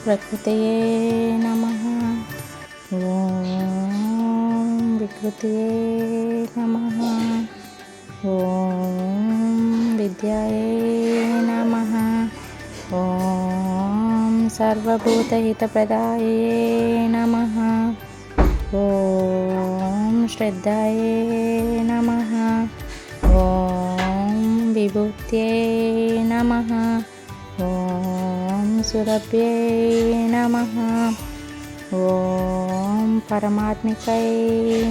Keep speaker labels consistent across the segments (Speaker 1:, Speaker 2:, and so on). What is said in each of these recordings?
Speaker 1: ప్రకృతయే నమః. ఓం వికృతయే నమః. ఓం విద్యాయే నమః. ఓం సర్వభూతహితప్రదాయే నమః. ఓం శ్రద్ధాయే నమః. ఓం విభూత్యై నమః. ఓం సురభ్యై నమః. ఓం పరమాత్మికై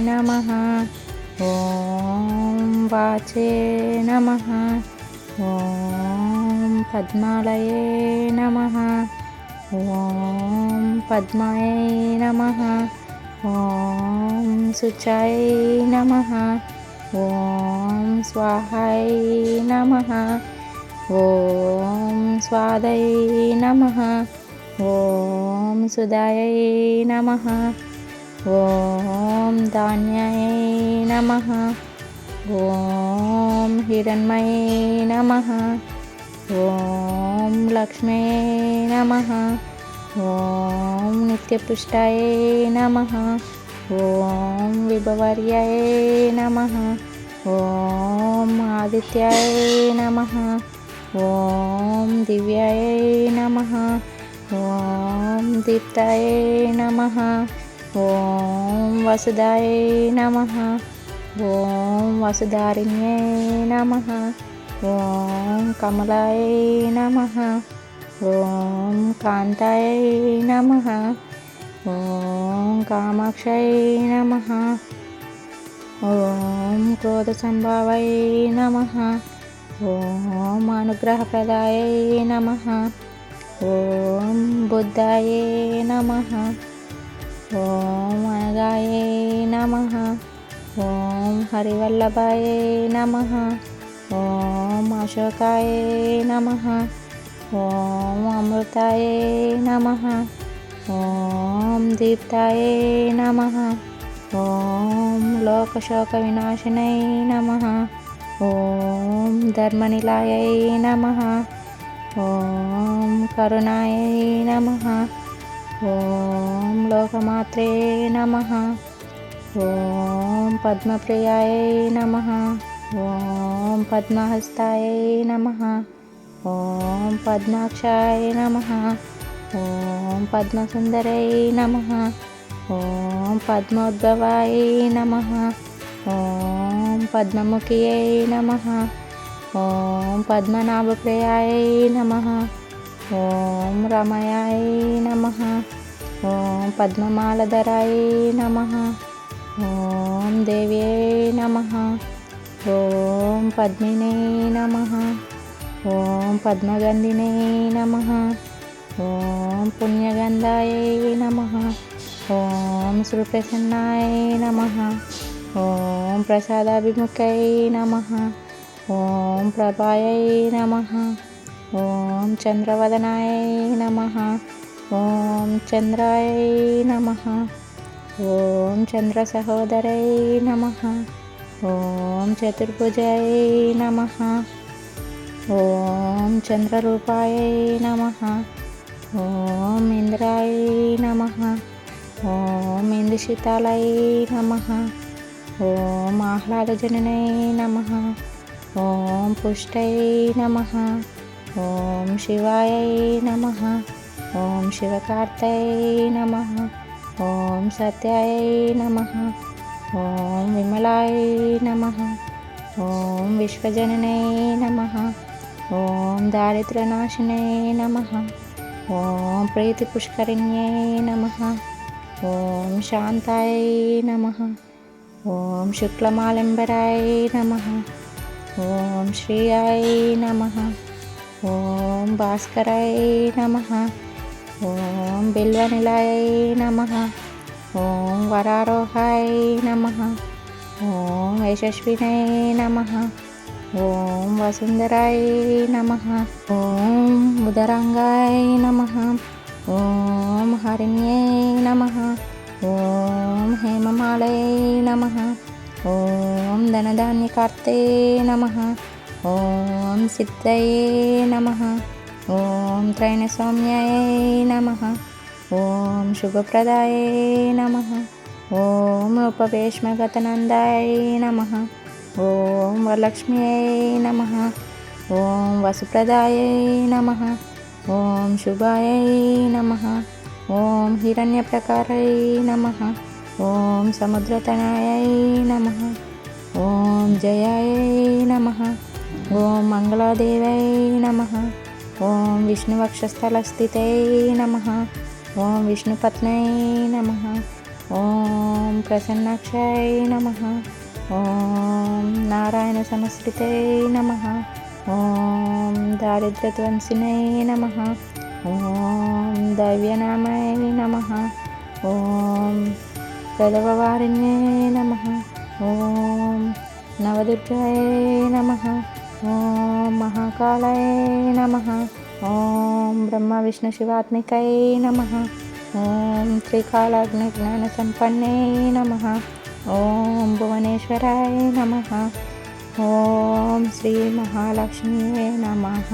Speaker 1: నమః. ఓం వాచే నమః. ఓం పద్మాలయే నమః. ఓం పద్మాయై నమః. ఓం శుచాయై నమః. ఓం స్వాహాయై నమః. ఓం స్వాదై నమః. ఓం సుదాయై నమః. ఓం ధాన్యాయై నమః. ఓం హిరణ్మయై నమః. ఓం లక్ష్మ్యై నమః. ఓం నిత్యపుష్టాయై నమః. ఓం విభవర్యాయై నమః. ఓం ఆదిత్యాయై నమః. ఓం దివ్యాయై నమః. ఓం దీప్తాయై నమః. ఓం వసుదాయై నమః. ఓం వసుధారిణ్యై నమః. ఓం కమలాయై నమః. ఓం కాంతాయై నమః. ఓం కామాక్షై నమః. ఓం క్రోధసంభావై నమః. ఓం అనుగ్రహప్రదాయై నమః. ఓం బుద్ధాయై నమః. ఓం అనగాయై నమః. ఓం హరివల్లభాయై నమః. ఓం అశోకాయై నమః. ఓం అమృతాయై నమః. ఓం దీప్తాయై నమః. ఓం లోకశోక వినాశినై నమః. ఓం ధర్మనిలయై నమః. ఓం కరుణాయై నమః. ఓం లోకమాత్రే నమః. ఓం పద్మప్రియాయై నమః. ఓం పద్మహస్తాయై నమః. ఓం పద్మాక్షాయ నమః. ఓం పద్మసుందరై నమః. ఓం పద్మోద్భవాయ నమః. ఓం పద్మముఖ్యై నమః. ఓం పద్మనాభప్రియాయ నమః. ఓం రమయాయ నమః. ఓం పద్మమాలధరాయ నమః. ఓం దేవ్యై నమః. ఓం పద్మినే నమః. ఓం పద్మగంధినే నమః. ఓం పుణ్యగంధాయై నమః. ఓం సుప్రసన్నాయ నమః. ఓం ప్రసాదాభిముఖై నమః. ఓం ప్రభాయై నమః. ఓం చంద్రవదనాయ నమః. ఓం చంద్రాయ నమః. ఓం చంద్రసహోదరై నమః. ఓం చతుర్భుజాయ నమః. ఓం చంద్రరూపాయ నమః. ఓం ఇంద్రాయ నమః. ఓం ఇంద్రశీతాలై నమః. ఓం ఆహ్లాదజననై నమః. ఓం పుష్టై నమః. ఓం శివాయ నమః. ఓం శివకార్తై నమః. ఓం సత్యాయ నమః. ఓం విమలాయ నమః. ఓం విశ్వజననై నమః. ఓం దారిద్ర్యనాశినై నమః. ఓం ప్రీతిపుష్కరిణ్యై నమః. ఓం శాంతాయ నమః. ఓం శుక్లమాలంబరాయ నమః. ఓం శ్రీయాయ నమః. ఓం భాస్కరాయ నమః. ఓం బిల్వనిలయ నమః. ఓం వరారోహాయ నమః. ఓం యశస్వినై నమః. ఓం వసుంధరాయ నమః. ఓం ఉదరాంగాయ నమః. ఓం హరిణ్యై నమః. ఓం హేమమాలయ నమః. ఓం ధనధాన్యకర్తే నమః. ఓం సిద్ధయే నమః. ఓం త్రైణసౌమ్యాయై నమః. ఓం శుభప్రదాయై నమః. ఓం రూపవేష్మగతనందాయై నమః. ఓం వరలక్ష్మ్యై నమః. ఓం వసుప్రదాయై నమః. ఓం శుభాయై నమః. ఓం హిరణ్యప్రకారై నమః. ఓం సముద్రతనయై నమః. ఓం జయాయై నమః. ఓం మంగళాదేవై నమః. ఓం విష్ణువక్షస్థలస్థితై నమః. ఓం విష్ణుపత్నై నమః. ఓం ప్రసన్నాక్షై నమః. ఓం నారాయణ సమశ్రితై నమః. ఓం దారిద్ర్యధ్వంసినై నమః. ఓం దైవ్యనామై నమః. ఓం ప్రదవవారిణ్యై నమః. ఓం నవదుర్గాయై నమః. ఓం మహాకాళై నమః. ఓం బ్రహ్మ విష్ణు శివాత్మికై నమః. ఓం త్రికాలాగ్నిజ్ఞానసంపన్నే నమః. ఓం భువనేశ్వరాయ నమః. ఓం శ్రీ మహాలక్ష్మ్యే నమః.